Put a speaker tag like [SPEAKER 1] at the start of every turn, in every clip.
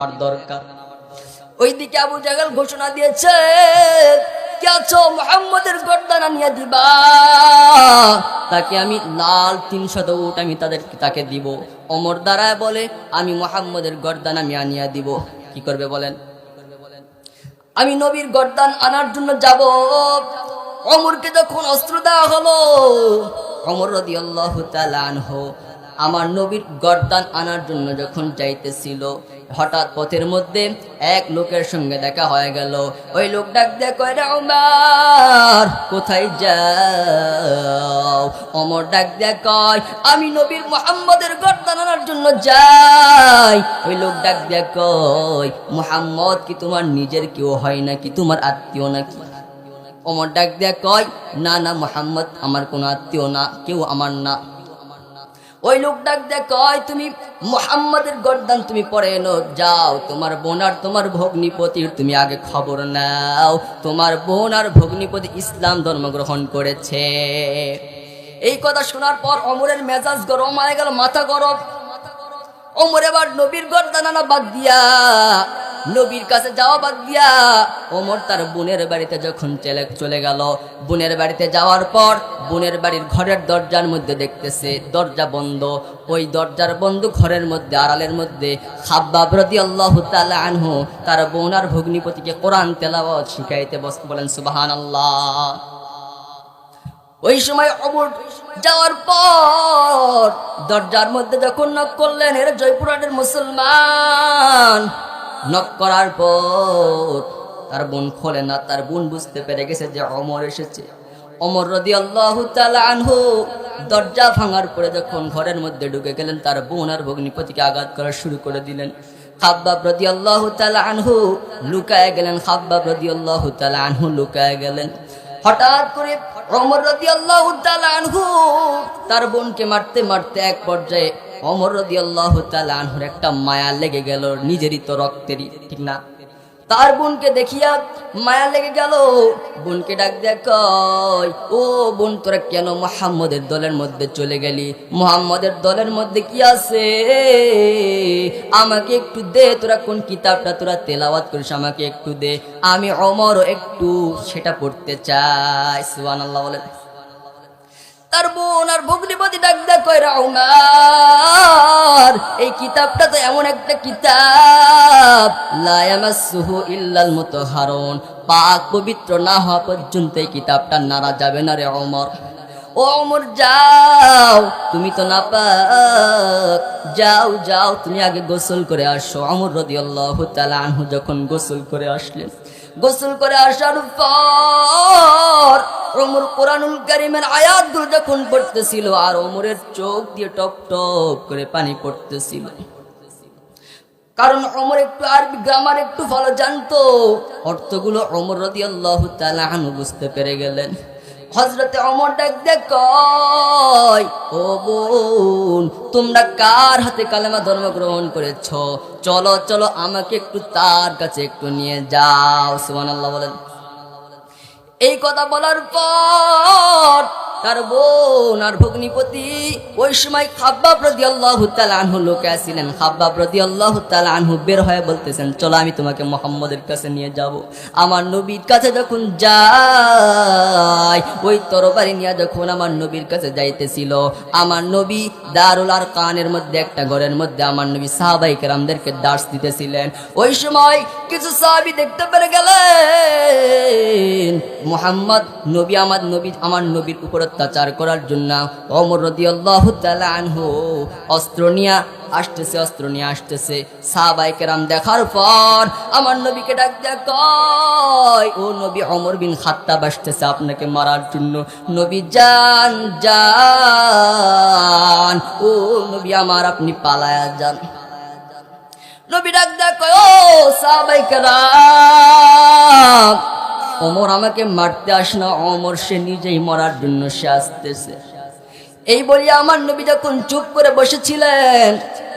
[SPEAKER 1] আমার দরকার। ওইদিকে আবু জাহেল ঘোষণা দিয়েছে, কে আছো মুহাম্মদের গর্দান আনিয়ে দিবা, তাকে আমি লাল 300 উট আমি তাকে দিব। ওমর দাঁড়ায় বলে, আমি মুহাম্মদের গর্দান আমি আনিয়ে দিব। কি করবে বলেন? আমি নবীর গর্দান আনার জন্য যাব। ওমরকে যখন অস্ত্র দেওয়া হলো, ওমর রাদিয়াল্লাহু তাআলা আনহু আমার নবীর গর্দান আনার জন্য যখন যাইতেছিল, হঠাৎ পথের মধ্যে এক লোকের সঙ্গে দেখা হয়ে গেল। ওই লোক ডাক দিয়ে কয়, রে ওমর, কোথায় যাও? ওমর ডাক দিয়ে কয়, আমি নবীর মুহাম্মদের গর্দান আনার জন্য যাই। ওই লোক ডাক দিয়ে কয়, মুহাম্মদ কি তোমার নিজের কেউ হয় নাকি, তোমার আত্মীয় নাকি? ওমর ডাক দিয়ে কয়, না না, মুহাম্মদ আমার কোনো আত্মীয় না, কেউ আমার না। ওই লোক ডাক দেয় কয়, তুমি মুহাম্মাদের গর্দান তুমি পরে এনো, যাও তোমার বোন আর তোমার ভগ্নিপতির তুমি আগে খবর নাও। তোমার বোন আর ভগ্নিপতি ইসলাম ধর্ম গ্রহণ করেছে। এই কথা শোনার পর ওমরের মেজাজ গরম হয়ে গেল, মাথা গরম। ওমর এবার নবীর গর্দান আনা বাদ দিয়া, নবীর কাছে যাওয়া বাদ দিয়া ওমর তার বোনের বাড়িতে যখন চলে গেল, বোনের বাড়িতে যাওয়ার পর বোনের বাড়ির ঘরের দরজার মধ্যে দেখতেছে দরজা বন্ধ। ওই দরজার বন্ধ ঘরের মধ্যে আড়ালের মধ্যে খাব্বাব রাদিয়াল্লাহু তাআলা আনহু তার বোন আর ভগ্নিপতিকে কোরআন তেলাওয়াত শিখাইতে বলেন সুবহানাল্লাহ। ওই সময় ওমর যাওয়ার পর দরজার মধ্যে যখন নক করলেন, এর জয়পুরহাটের মুসলমান। নক করার পর তার বোন খোলে না, তার বোন বুঝতে পেরে গেছে যে ওমর এসেছে। ওমর রাদিয়াল্লাহু তাআলা আনহু দরজা ভাঙার পরে যখন ঘরের মধ্যে ঢুকে গেলেন, তার বোন আর ভগ্নিপতিকে আঘাত করা শুরু করে দিলেন। খাব্বাব রাদিয়াল্লাহু তাআলা আনহু লুকায় গেলেন, খাব্বাব রাদিয়াল্লাহু তাআলা আনহু লুকায় গেলেন। হঠাৎ করে ওমর রাদিয়াল্লাহু তাআলা আনহু তার বোনকে মারতে মারতে এক পর্যায়ে ওমর রাদিয়াল্লাহু তাআলা আনহুর একটা মায়া লেগে গেল, নিজেরই তো রক্তেরই, ঠিক না? তার বোনকে দেখিয়া মায়া লেগে গেল। বোনকে ডাক দিয়ে কয়, ও বোন, তোরা কেন মুহাম্মদের দলের মধ্যে চলে গেলি? মুহাম্মদের দলের মধ্যে কি আছে আমাকে একটু দে, তোরা কোন কিতাবটা তোরা তেলাওয়াত করিস আমাকে একটু দে, আমি ওমরও একটু সেটা পড়তে চাই। সুবহানাল্লাহ বলেন। তার বোন আর ভগ্নিপতি ডাক দেয়া কয়, ওমর, এই কিতাবটা তো এমন একটা কিতাব, লা ইয়ামাসসুহু ইল্লাল মুতাহহারুন, পাক পবিত্র না হওয়া পর্যন্ত এই কিতাবটা নাড়া যাবে না রে ওমর। ও ওমর, যাও, তুমি তো নাপাক, যাও যাও, তুমি আগে গোসল করে আসো। ওমর রাদিয়াল্লাহু তাআলা আনহু যখন গোসল করে আসলেন, গোসল করে আসার পর ওমর কোরআনুল কারীমের আয়াতগুলো যখন পড়তেছিল, আর ওমরের চোখ দিয়ে টপ টপ করে পানি পড়তেছিল, কারণ ওমর একটু আরবি গ্রামার একটু ভালো জানতো। অর্থগুলো ওমর রাদিয়াল্লাহু তাআলা আনহু বুঝতে পেরে গেলেন। হযরতে ওমর ডাক দিয়ে কয়, ও বোন, তোমরা কার হাতে কালেমা ধর্ম গ্রহণ করেছো? চলো চলো, আমাকে একটু তার কাছে একটু নিয়ে যাও। সুবহানাল্লাহ বলেন। এই কথা বলার পর তার বোন আর ভগ্নিপতি ওই সময় খাব্বাব রাদিয়াল্লাহু তাআলা আনহু লুকায় ছিলেন। খাব্বাব রাদিয়াল্লাহু তাআলা আনহু বের হয়ে বলতেছেন, চলো আমি তোমাকে মুহাম্মদের কাছে নিয়ে যাব। আমার নবীর কাছে যখন যাই, ওই তরবারি নিয়ে যখন আমার নবীর কাছে যাইতেছিল, আমার নবী দারুল আরকানের মধ্যে একটা ঘরের মধ্যে আমার নবী সাহাবায়ে কেরামদেরকে দার্স দিতেছিলেন। ওই সময় কিছু সাহাবী দেখতে পেরে গেলেন মুহাম্মদ নবী আমার নবীর উপর অত্যাচার করার জন্য ওমর রাদিয়াল্লাহু তাআলা আনহু অস্ত্র নিয়ে আসতেছে। সাহাবায়ে কেরাম দেখার পর আমার নবীকে ডাক দিয়ে কয়, ও নবী, ওমর বিন খাত্তাব আসতেছে আপনাকে মারার জন্য। নবী, যান যান, ও নবী আমার, আপনি পালায়া যান। নবী ডাক দিয়ে কয়, ও সাহাবায়ে কেরাম, ওমর আমাকে মারতে আস না, ওমর সে নিজেই মরার জন্য সে আসতেছে। এই বলিয়া আমার নবী যখন চুপ করে বসেছিলেন,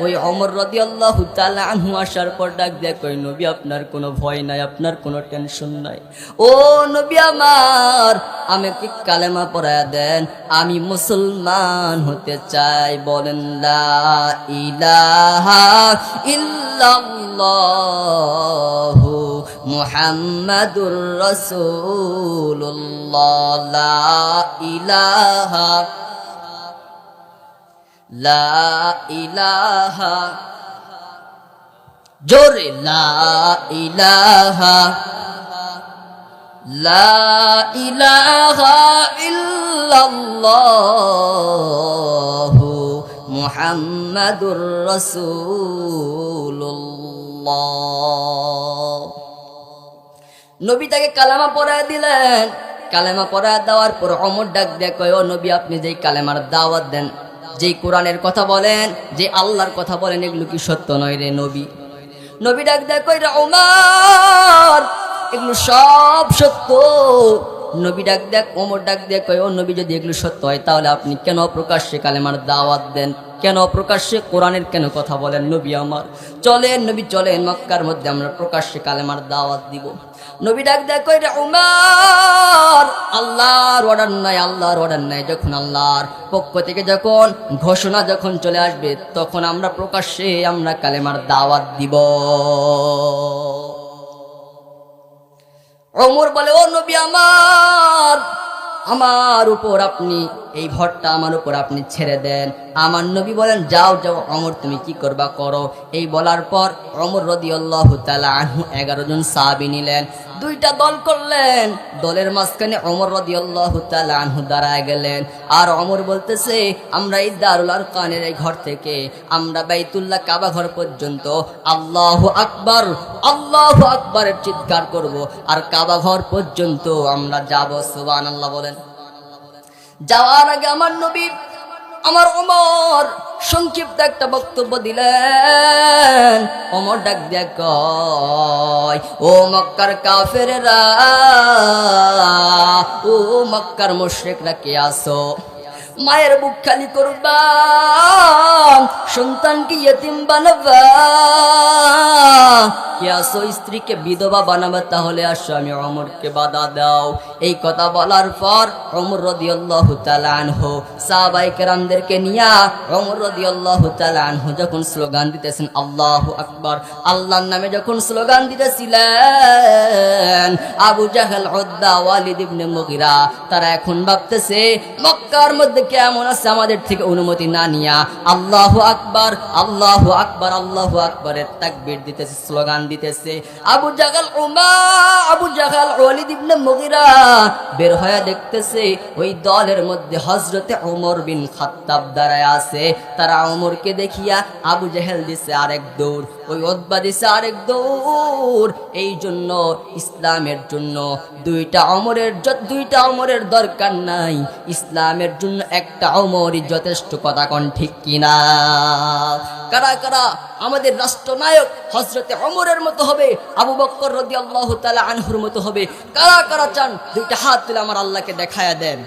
[SPEAKER 1] ওই ওমর রাদিয়াল্লাহু তাআলা আনহু আসার পর ডাক দেয়া কই, নবী আপনার কোনো ভয় নাই, আপনার কোনো টেনশন নাই। ও নবী আমার, আমাকে কালেমা পড়ায়া দেন, আমি মুসলমান হতে চাই। বলেন লা ইলাহা ইল্লাল্লাহু মুহাম্মাদুর রাসূলুল্লাহ। লা ইলাহা লা ইলাহা, জোরে লা ইলাহা লা ইলাহা ইল্লাল্লাহু মুহাম্মাদুর রাসূলুল্লাহ। নবী তাকে কালেমা পড়ায় দিলেন। কালেমা পড়ায় দেওয়ার পর ওমর ডাক দিয়ে কয়, ও নবী আপনি যেই কালেমার দাওয়াত দেন, যেই কোরআনের কথা বলেন, যে আল্লাহর কথা বলেন, এগুলো কি সত্য নয় রে নবী? নবী ডাক দেয় কই, রে ওমর এগুলো সব সত্য। নবী ডাক দেখ, ওমর ডাক দেয় কই, ও নবী যদি এগুলো সত্য হয় তাহলে আপনি কেন প্রকাশ্যে কালেমার দাওয়াত দেন, কেন প্রকাশ্যে কোরআনের কেন কথা বলেন? নবী আমার চলেন, নবী চলেন, মক্কার মধ্যে আমরা প্রকাশ্যে কালেমার দাওয়াত দিব। নবী ডাক দেয় কই, রে ওমর আল্লাহর অর্ডার নাই, আল্লাহর অর্ডার নাই। যখন আল্লাহর পক্ষ থেকে যখন ঘোষণা যখন চলে আসবে, তখন আমরা প্রকাশ্যে আমরা কালেমার দাওয়াত দিব। ওমর বলে, ও নবী আমার উপর আপনি এই ভরটা আমার উপর আপনি ছেড়ে দেন। আমার নবী বলেন, যাও যাও ওমর, তুমি কি করবা করো। এই বলার পর ওমর রাদিয়াল্লাহু তাআলা আনহু 11 জন সাহাবী নিলেন, দুইটা দল করলেন। দলের মাঝখানে ওমর রাদিয়াল্লাহু তাআলা আনহু দাঁড়ায় গেলেন। আর ওমর বলতেছে, আমরা এই দারুল আরকানের এই ঘর থেকে আমরা বাইতুল্লাহ কাবা ঘর পর্যন্ত আল্লাহু আকবার, আল্লাহু আকবারের চিৎকার করব, আর কাবা ঘর পর্যন্ত আমরা যাব। সুবহানাল্লাহ বলেন। যাওয়ার আগে আমার নবী আমার ওমর সংক্ষিপ্ত একটা বক্তব্য দিলেন। ওমর ডাক দিয়া কয়, ও মক্কার কাফেরেরা, ও মক্কার মুশরিকরা, কে আসো? মায়ের বুক খালি করবা, সন্তানকে ইয়েতিম বানাবা, কে আসো স্ত্রীকে বিধবা বানাবা, তাহলে আসো আমি ওমরকে বাধা দাও। এই কথা বলার পর ওমর রাদিয়াল্লাহু তাআলা আনহু সাহাবায়ে কেরামদেরকে নিয়া ওমর রাদিয়াল্লাহু তাআলা আনহু যখন স্লোগান দিতেছেন আল্লাহু আকবার, আল্লাহর নামে যখন স্লোগান দিতেছিলেন, আবু জাহল, উদ্বা, ওয়ালিদ ইবনে মুগিরা তারা এখন ভাবতেছে মক্কার মধ্যে কেমন আছে, আমাদের থেকে অনুমতি না নিয়া আল্লাহু আকবার, আল্লাহু আকবার, আল্লাহু আকবারের তাকবীর দিতেছে, স্লোগান দিতেছে। আবু জাহল, ওয়ালিদ ইবনে মুগিরা বের হয়ে দেখতেছে ওই দলের মধ্যে হযরতে ওমর বিন খাত্তাব দাঁড়ায় আছে। তারা ওমরকে দেখিয়া আবু জাহেল দিছে আরেক দৌড়, ওই উতবা দিছে আরেক দৌড়। এই জন্য ইসলামের জন্য দুইটা ওমরের দরকার নাই, ইসলামের জন্য একটা ওমরই যথেষ্ট। কথা কোন ঠিক কিনা? কারা কারা আমাদের রাষ্ট্রনায়ক হযরতে ওমরের মতো হবে, আবু বকর রাদিয়াল্লাহু তাআলা আনহুর মতো হবে? কারা কারা চান? দুইটা হাত তুলে আমার আল্লাহকে দেখায়া দেন।